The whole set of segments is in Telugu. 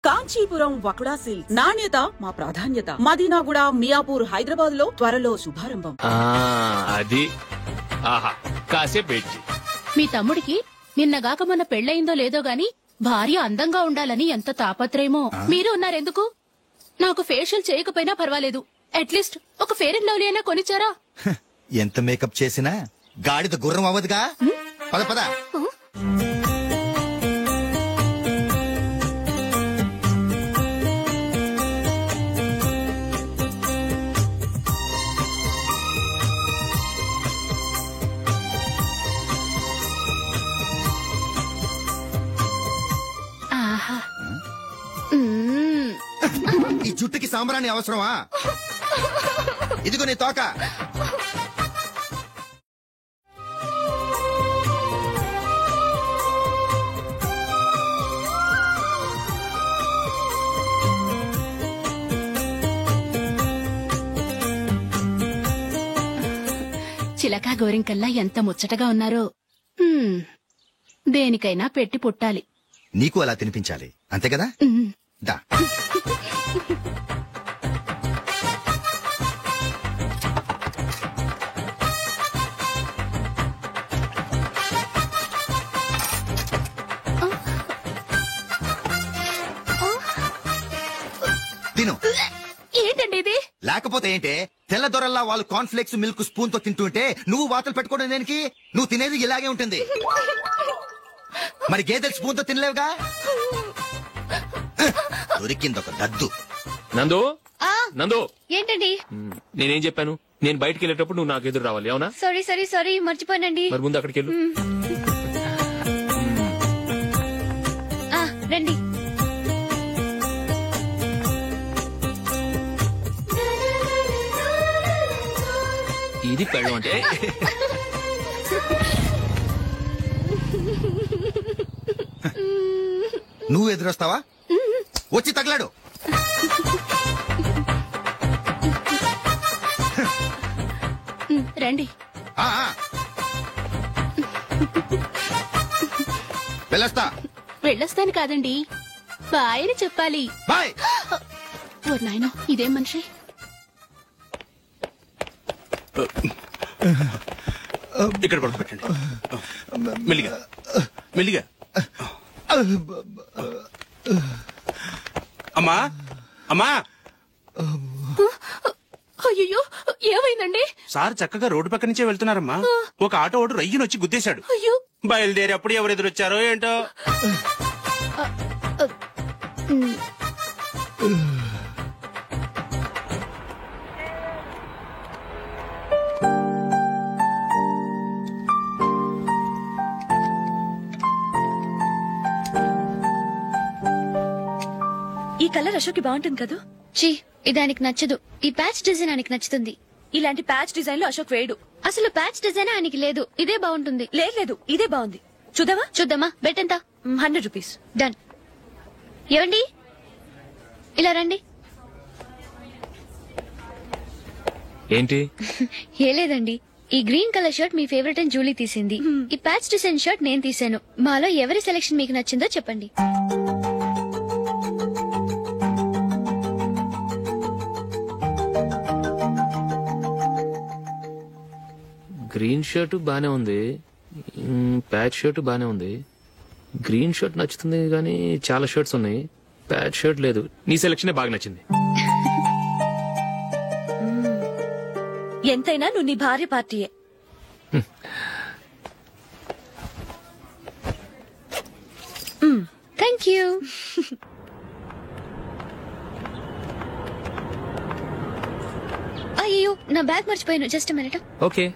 కాంచీపురం వకుడా సిల్క్స్ నాణ్యత మా ప్రాధాన్యత. మదీనాగూడ, మియాపూర్, హైదరాబాద్ లో త్వరలో శుభారంభం. అది ఆహా కాసేపు వెయిట్ చెయ్. మీ తమ్ముడికి నిన్నగాక మొన్న పెళ్లయిందో లేదో గాని భార్య అందంగా ఉండాలని ఎంత తాపత్రయమో. మీరు ఉన్నారెందుకు? నాకు ఫేషియల్ చేయకపోయినా పర్వాలేదు, అట్లీస్ట్ ఒక ఫేర్ అండ్ లవ్లీ అయినా కొనిచ్చారా? ఎంత మేకప్ చేసినా గాడిద గుర్రం అవ్వదుగా. పద పద. ఈ జుట్టుకి సాంబ్రాణి అవసరమా? ఇదిగో నీ తోక. చిలకా గోరింకల్లా ఎంత ముచ్చటగా ఉన్నారో. దేనికైనా పెట్టి పుట్టాలి. నీకు అలా తినిపించాలి, అంతే కదా? దా. తిను. ఏంటండి ఇది? లేకపోతే ఏంటే, తెల్ల దొరల్లా వాళ్ళు కార్న్ఫ్లేక్స్ మిల్క్ స్పూన్ తో తింటుంటే నువ్వు వాతలు పెట్టుకోవడం దేనికి? నువ్వు తినేది ఇలాగే ఉంటుంది. మరి గేదెలు స్పూన్ తో తినలేవుగా. దొరికింది ఒక దద్దు. నందు నందు, ఏంటండి? నేనేం చెప్పాను? నేను బయటకు వెళ్ళేటప్పుడు నువ్వు నాకు ఎదురు రావాలి, అవునా? సారీ మర్చిపోయానండి. మరి ముందు అక్కడికి వెళ్ళు. రండి. ఇది పెళ్ళం అంటే. నువ్వు ఎదురొస్తావా? వచ్చి తగలాడు. రండి. వెళ్ళొస్తాను కాదండి, బాయ్ అని చెప్పాలి. బాయ్. ఓ నాయనో, ఇదేం మనిషి? ఇక్కడ పడుకోబెట్టండి. మెల్లిగా మెల్లిగా. అమ్మా అమ్మా. అయ్యో, ఏమైందండి? సార్ చక్కగా రోడ్డు పక్క నుంచే వెళ్తున్నారమ్మా. ఒక ఆటో ఓడు రయ్యను వచ్చి గుద్దేశాడు. అయ్యో. బయలుదేరి అప్పుడు ఎవరు ఎదురొచ్చారో ఏంటో. ఈ కలర్ అశోక్ బాగుంటుంది కదా? చీ, ఇది ఆయనకి నచ్చదు. ఈ ప్యాచ్ డిజైన్ ఆయనకి నచ్చుతుంది. ఇలాంటి ప్యాచ్ డిజైన్ లో అశోక్ వేయడు. అసలు ప్యాచ్ డిజైన్ ఆయనకి లేదు. ఇదే బాగుంటుంది. లేదు, ఇదే బాగుంది. చూద్దామా? బెట్ ఎంత? 100 రూపీస్. డన్. ఏవండి, ఇలా రండి. ఏంటి? ఏ లేదండి, ఈ గ్రీన్ కలర్ షర్ట్ మీ ఫేవరెట్ అని జూలీ తీసింది. ఈ ప్యాచ్ డిజైన్ షర్ట్ నేను తీసాను. మాలో ఎవరి సెలెక్షన్ మీకు నచ్చిందో చెప్పండి. గ్రీన్ షర్ట్ బానే ఉంది, ప్యాచ్ షర్ట్ బానే ఉంది. గ్రీన్ షర్ట్ నచ్చుతుంది కానీ చాలా షర్ట్స్ ఉన్నాయి, ప్యాచ్ షర్ట్ లేదు. నీ సెలెక్షనే బాగా నచ్చింది. ఎంతైనా నువ్వు నీ భార్య పార్టీయే. Thank you. అయ్యో, నా బ్యాగ్ మర్చిపోయాను. Just minute. ఓకే.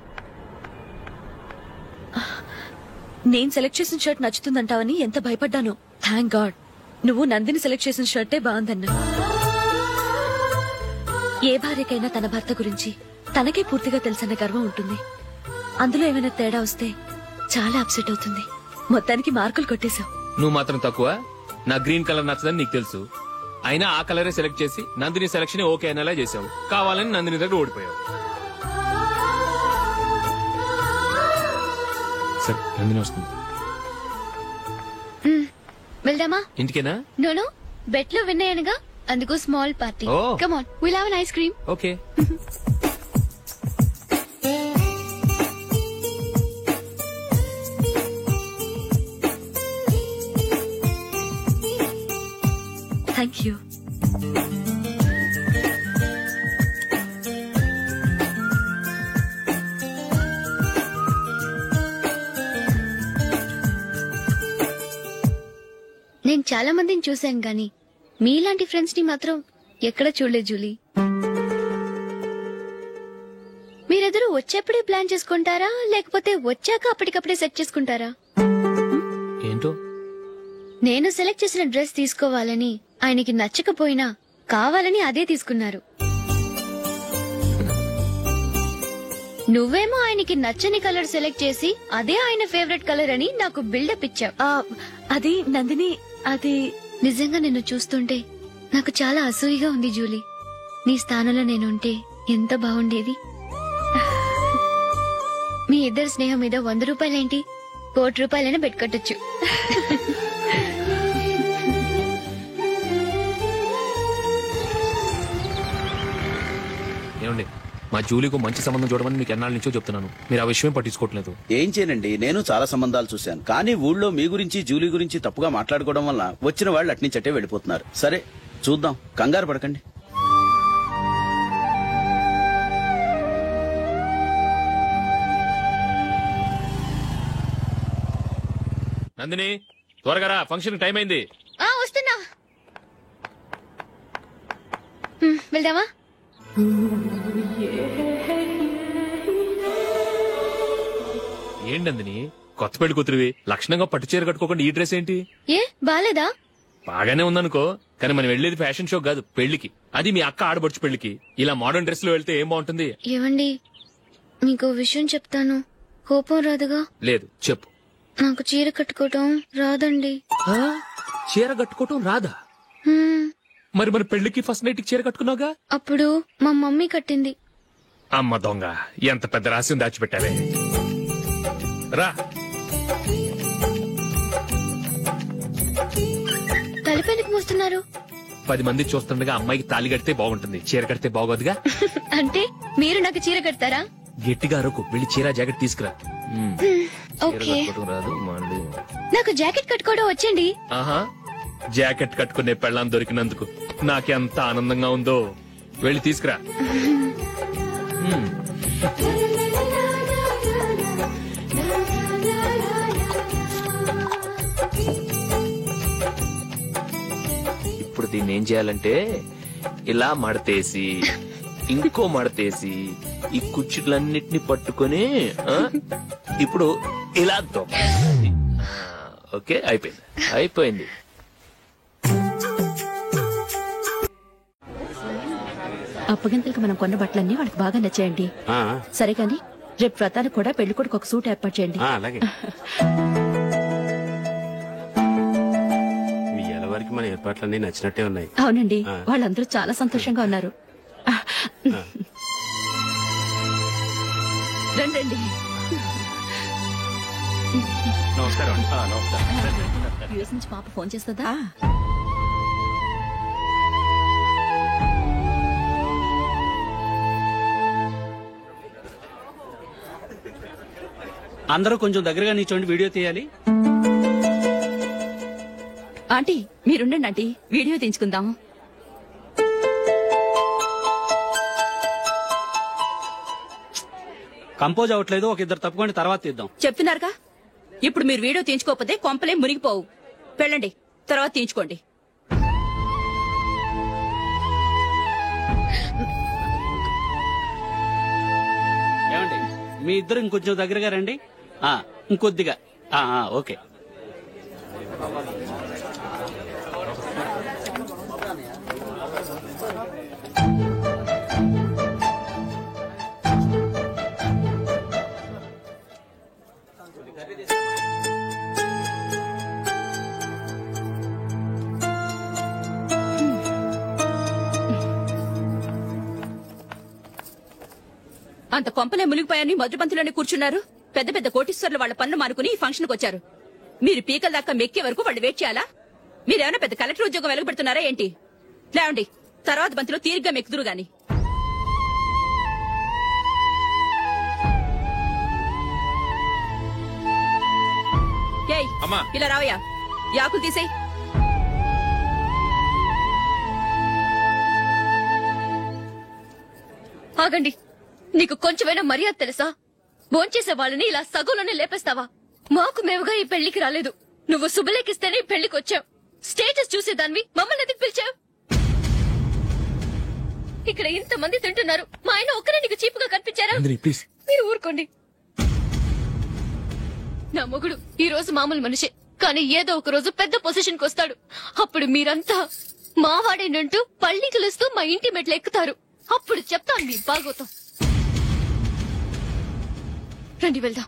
నేను సెలెక్ట్ చేసిన షర్ట్ నచ్చుతుందంటావని ఎంత భయపడ్డాను. థ్యాంక్ గాడ్ నువ్వు నందిని సెలెక్ట్ చేసిన షర్టే బాగుందన్నా. ఏ భార్యకైనా తన భర్త గురించి తనకే పూర్తిగా తెలుసన్న గర్వం ఉంటుంది. అందులో ఏమైనా తేడా వస్తే చాలా అప్సెట్ అవుతుంది. మొత్తానికి మార్కులు కొట్టేశావు. నువ్వు మాత్రం తక్కువ. నా గ్రీన్ కలర్ నచ్చదని నీకు తెలుసు, అయినా ఆ కలరే సెలెక్ట్ చేసి నందిని సెలెక్షన్ ఓకే అనేలా చేసావు. కావాలని నందిని దగ్గర ఓడిపోయావు. సరే, నందిని వస్తుంది. వెళ్దామా? ఇంటికేనా? నోను, బెట్ లో విన్నాయనగా అందుకు small party. Oh. Come on, will have an ice cream. Okay. Thank you. నేను చాలా మందిని చూశాను గాని మీలాంటి ఫ్రెండ్స్ ని మాత్రం ఎక్కడ చూడలేదు జూలీ. మీరెదరూ వచ్చేప్పుడే ప్లాన్ చేసుకుంటారా లేకపోతే వచ్చాక అప్పటికప్పుడే సెట్ చేసుకుంటారా? ఏంటో నేను సెలెక్ట్ చేసిన డ్రెస్ తీసుకోవాలని ఆయనకి నచ్చకపోయినా కావాలని అదే తీసుకున్నారు. నువ్వేమో ఆయనకి నచ్చని కలర్ సెలెక్ట్ చేసి అదే ఆయన ఫేవరెట్ కలర్ అని నాకు బిల్డప్ ఇచ్చావు. అది నందిని, అది నిజంగా నిన్ను చూస్తుంటే నాకు చాలా అసూయగా ఉంది జూలీ. నీ స్థానంలో నేనుంటే ఎంత బాగుండేది. మీ ఇద్దరు స్నేహం మీద 100 రూపాయలేంటి, 1 కోటి రూపాయలైనా పెట్టుకట్టొచ్చు. ఏమండి, మా జూలీకు మంచి సంబంధం చూడమని మీకు ఎన్నాళ్ళ నుంచో చెప్తున్నాను. మీరు ఆ విషయం పట్టించుకోవట్లేదు. ఏం చేయనండి, నేను చాలా సంబంధాలు చూశాను. కానీ ఊళ్ళో మీ గురించి జూలీ గురించి తప్పుగా మాట్లాడుకోవడం వల్ల వచ్చిన వాళ్ళు అట్నుంచటే వెళ్ళిపోతున్నారు. సరే చూద్దాం, కంగారు పడకండి. నందిని, త్వరగా రా, ఫంక్షన్ టైం అయింది. వస్తున్నా. వెళ్దామా? ఏంటి నందిని, కొత్త పెళ్లి కూతురివి, లక్షణంగా పట్టు చీర కట్టుకోకుండా ఈ డ్రెస్ ఏంటి? ఏ బాలేదా? బాగానే ఉందనుకో, కానీ మనం వెళ్లేది ఫ్యాషన్ షో కాదు, పెళ్లికి. అది మీ అక్క ఆడబడుచు పెళ్లికి. ఇలా మోడర్న్ డ్రెస్ లో వెళ్తే ఏం బాగుంటుంది? ఏవండి, మీకు విషయం చెప్తాను, కోపం రాదుగా? లేదు, చెప్పు. నాకు చీర కట్టుకోవటం రాదండి. చీర కట్టుకోవటం రాదా? మరి మన పెళ్లికి ఫస్ట్ నైట్ చీర కట్టుకున్నావుగా? అప్పుడు మా మమ్మీ కట్టింది. అమ్మ దొంగ, ఎంత పెద్ద రహస్యం దాచిపెట్టావే. రా. తలపెందుకు మోస్తున్నారు? 10 మంది చూస్తుండగా అమ్మాయికి తాళి కడితే బాగుంటుంది, చీర కడితే బాగోదుగా. అంటే మీరు నాకు చీర కడతారా? గట్టిగా అరకు, వెళ్ళి చీర జాకెట్ తీసుకురా. చీర ఓకే. కట్టుకోవటం రాదు మళ్ళీ. నాకు జాకెట్ కట్టుకోవడం వచ్చండి. ఆహా, జాకెట్ కట్టుకునే పెళ్ళాం దొరికినందుకు నాకెంత ఆనందంగా ఉందో. వెళ్ళి తీసుకురా. ఇప్పుడు దీన్ని ఏం చేయాలంటే ఇలా మడతేసి ఇంకో మడతేసి ఈ కుర్చీలన్నిటిని పట్టుకొని ఇప్పుడు ఇలా దొక్కేయాలి. ఓకే, అయిపోయింది అయిపోయింది. అప్పగింతలకు మనం కొన్న బట్టలన్నీ వాళ్ళకి బాగా నచ్చాయండి. సరే కానీ రేపు వ్రతానికి కూడా పెళ్లి కొడుకు ఒక సూట్ ఏర్పాటు చేయండి. అలాగే. మీ ఎలవరికి మన ఏర్పాట్లన్నీ నచ్చినట్టే ఉన్నాయి. అవునండి, వాళ్ళందరూ చాలా సంతోషంగా ఉన్నారు. రండి. నమస్కారం. యూఎస్ నుంచి పాప ఫోన్ చేస్తుందా? అందరూ కొంచెం దగ్గరగా నిల్చోండి, వీడియో తీయాలి. ఆంటీ మీరుండండి ఆంటీ, వీడియో తీయించుకుందాం. కంపోజ్ అవ్వట్లేదు, ఒక ఇద్దరు తప్పుకోండి, తర్వాత తీద్దాం. చెప్తున్నారుగా, ఇప్పుడు మీరు వీడియో తీయించుకోకపోతే కొంపలే మునిగిపోవు. వెళ్ళండి, తర్వాత తీయించుకోండి. ఏమండి, మీ ఇద్దరు ఇంకొంచెం దగ్గరగా రండి. ఇంకొద్దిగా. ఓకే. అంత కొంపలే మునిగిపోయాని మొదటి పంతులోనే కూర్చున్నారు. పెద్ద పెద్ద కోటీశ్వర్లు వాళ్ళ పనులు మానుకుని ఈ ఫంక్షన్కి వచ్చారు. మీరు పీకల దాకా మెక్కే వరకు వాళ్ళు వెయిట్ చేయాలా? మీరేమైనా పెద్ద కలెక్టర్ ఉద్యోగం వెలుగుపెడుతున్నారా ఏంటి? లేవండి, తర్వాత బంతిలో తీరిగ్గా మెక్కుదురు గాని. ఏయ్, ఇలా రావయ్యా, యాకులు తీసేయ్. ఆగండి, నీకు కొంచెమైనా మర్యాద తెలుసా? భోంచేసే వాళ్ళని ఇలా సగంలోనే లేపేస్తావా? మాకు మేముగా ఈ పెళ్లికి రాలేదు. నువ్వు శుభలేఖిస్తేనే ఈ పెళ్లికి వచ్చావు. స్టేటస్ చూసేదానివి మమ్మల్ని ఎందుకు పిలిచావు? ఇక్కడ ఇంతమంది తింటున్నారు, మా ఆయన ఒక్కరే నీకు చీపుగా కనిపించారా? మీరు ఊరుకోండి. నా మొగుడు ఈ రోజు మామూలు మనిషే, కానీ ఏదో ఒక రోజు పెద్ద పొజిషన్ కు వస్తాడు. అప్పుడు మీరంతా మావాడేనంటూ పళ్ళి కలుస్తూ మా ఇంటి మెట్లు ఎక్కుతారు. అప్పుడు చెప్తాను మీ బాగోతాం. రండి వెళ్దాం.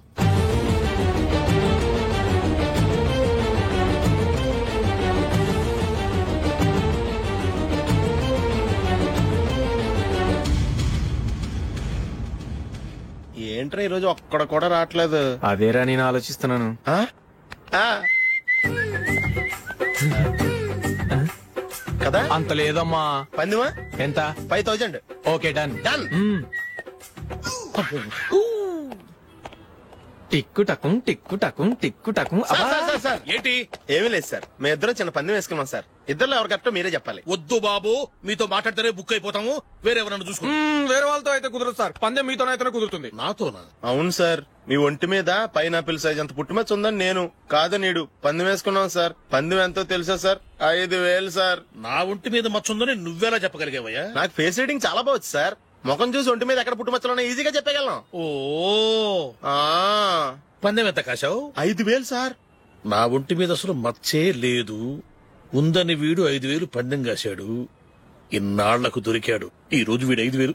ఏంట్రా ఈరోజు ఒక్కడ కూడా రావట్లేదు? అదేరా నేను ఆలోచిస్తున్నాను. కదా అంత లేదమ్మా. పందిమా ఎంత? 5000. Okay, done done. టిక్కు టకుం టిక్కు టకుం టిక్కు టకుం. సార్ ఏంటి? ఏమీ లేదు సార్, మేము ఇద్దరం చిన్న పందెం వేసుకున్నాం సార్. ఇద్దరు ఎవరు కరెక్టో మీరే చెప్పాలి. వద్దు బాబు, మీతో మాట్లాడితేనే బుక్ అయిపోతాము. వేరెవరన్నా చూసుకుంటాం. వేరే వాళ్ళతో అయితే కుదరదు సార్, పందెం మీతోనైతేనే కుదురుతుంది. నాతోనా? అవును సార్, మీ ఒంటి మీద పైనాపిల్ సైజ్ అంత పుట్టుమచ్చ ఉందని నేను కాదు నీడు పందెం వేసుకున్నాం సార్. పందెం ఎంతో తెలుసా సార్? 5000 సార్. నా ఒంటి మీద మచ్చుందని నువ్వెలా చెప్పగలిగావయ్యా? నాకు ఫేస్ రీడింగ్ చాలా బాగుంది సార్. ముఖం చూసి ఒంటి మీద ఎక్కడ పుట్టుమచ్చలో ఈజీగా చెప్పగలను. ఓ, పందెం ఎంత కాశావు? 5000 సార్. నా ఒంటి మీద అసలు మచ్చే లేదు. ఉందని వీడు 5000 పందెం కాశాడు. ఇన్నాళ్లకు దొరికాడు. ఈ రోజు వీడు 5000.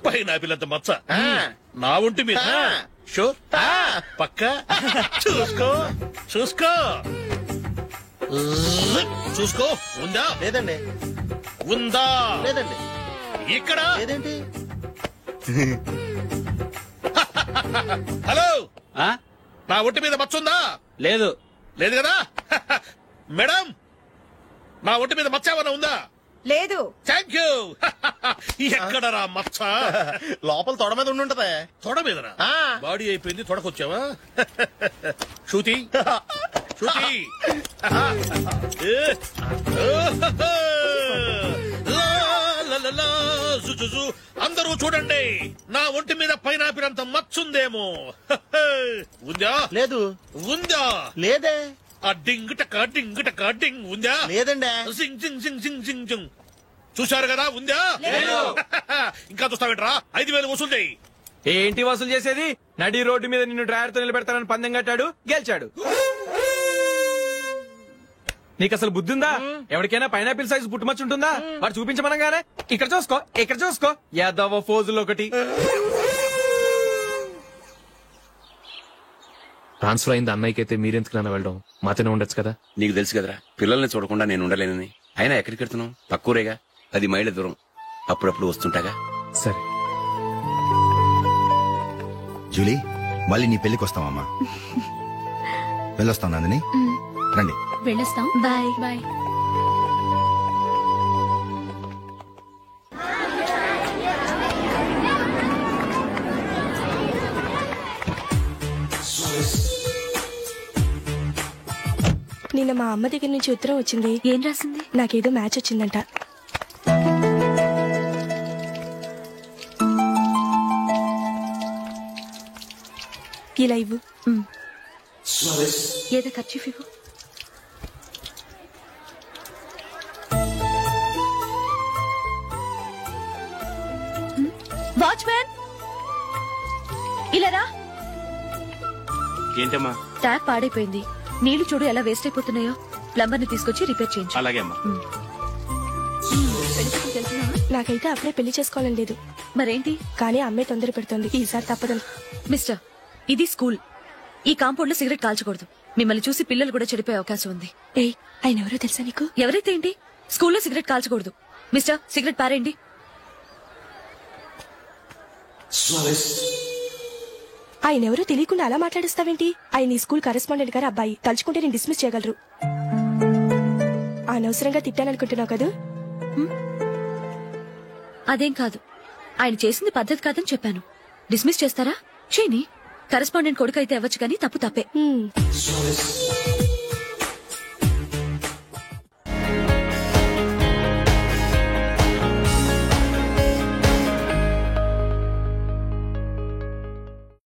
పైనాపిల్ మచ్చ నా ఒంటి మీద. షూర్, పక్క. చూసుకో చూసుకో చూసుకో. ఉందా? లేదండి. ఉందా? లేదండి. ఇక్కడ లేదేంటి? హలో, నా ఒంటి మీద మచ్చుందా? లేదు. లేదు కదా? మేడం, నా ఒంటి మీద మచ్చ ఏమన్నా ఉందా? లేదు. Thank you. ఎక్కడరా మచ్చ? లోపల తొడ మీద ఉండుంటదే. తొడ మీదనా? బాడీ అయిపోయింది, తొడకొచ్చావా? శృతి శృతి. అందరూ చూడండి, నా ఒంటి మీద పైనాపిల్ అంత మచ్చుందేమో. ఉందా? లేదు. ఉందా? లేదే. ఆ డింగ్ టక డింగ్ టక డింగ్ ఉందా? లేదండి. సింగ్ సింగ్ సింగ్ సింగ్ సింగ్ సింగ్. చూశారు కదా? ఉందా? ఇంకా చూస్తావేంట్రా? 5000 వసూలు చేయి. ఏంటి వసూలు చేసేది? నడి రోడ్డు మీద నిన్ను డ్రైవర్ తో నిలబెడతానని పందెం కట్టాడు, గెలిచాడు. నీకు అసలు బుద్ధి ఉందా? ఎవరికైనా పైనాపిల్ సైజ్ పుట్టుమచ్చు ఉంటుందా? వాడు చూపించమనగానే ఇక్కడ చూసుకో, ఇక్కడ చూసుకో. యాదవ ఫోజులు ఒకటి. ట్రాన్స్ఫర్ అయింది అన్నయ్యకి అయితే మీరెందుకు నాన్న వెళ్ళడం? మాతోనే ఉండొచ్చు కదా. నీకు తెలుసు కదరా, పిల్లల్ని చూడకుండా నేను ఉండలేనని. అయినా ఎక్కడికి వెళ్తున్నావు? పక్కూరేగా, 10 మైళ్ళ దూరం. అప్పుడప్పుడు వస్తుంటాగా. సరే జూలీ, మళ్ళీ నీ పెళ్లికి వస్తామమ్మా. వెళ్ళొస్తాం నందిని. రండి. వెళ్ళొస్తాం. Bye bye. నిన్న మా అమ్మ దగ్గర నుంచి ఉత్తరం వచ్చింది. ఏం రాసింది? నాకేదో మ్యాచ్ వచ్చిందంట. ఇలా ఇవ్వు. ఏదో ఖర్చు ఇవ్వు. వాచ్మ్యాన్, ఇలా రా. ఏంటమ్మా? ట్యాప్ పాడైపోయింది. నీళ్లు చూడు ఎలా వేస్ట్ అయిపోతున్నాయో. ప్లంబర్ ని తీసుకొచ్చి రిపేర్ చేయించు. అలాగే అమ్మా. నాకైతే అప్పుడే పెళ్లి చేసుకోవాలని లేదు. మరేంటి? కానీ అమ్మే తొందర పెడుతోంది. ఈసారి తప్పదని. మిస్టర్, ఇది స్కూల్. ఈ కాంపౌండ్ లో సిగరెట్ కాల్చకూడదు. మిమ్మల్ని చూసి పిల్లలు కూడా చెడిపోయే అవకాశం ఉంది. ఏయ్, ఆయన ఎవరో తెలుసా నీకు? ఎవరైతే ఏంటి, స్కూల్లో సిగరెట్ కాల్చకూడదు. మిస్టర్, సిగరెట్ పారేయండి. ఆయన ఎవరో తెలియకుండా అలా మాట్లాడిస్తావేంటి? ఆయన ఈ స్కూల్ కరెస్పాండెంట్ గారు అబ్బాయి. తలుచుకుంటే నేను డిస్మిస్ చేయగలరు. అనవసరంగా తిట్టాననుకుంటున్నావు కదా? అదేం కాదు, ఆయన చేసింది పద్ధతి కాదని చెప్పాను. డిస్మిస్ చేస్తారా? చేయని. కరెస్పాండెంట్ కొడుకు అయితే అవ్వచ్చు కానీ తప్పు తప్పే.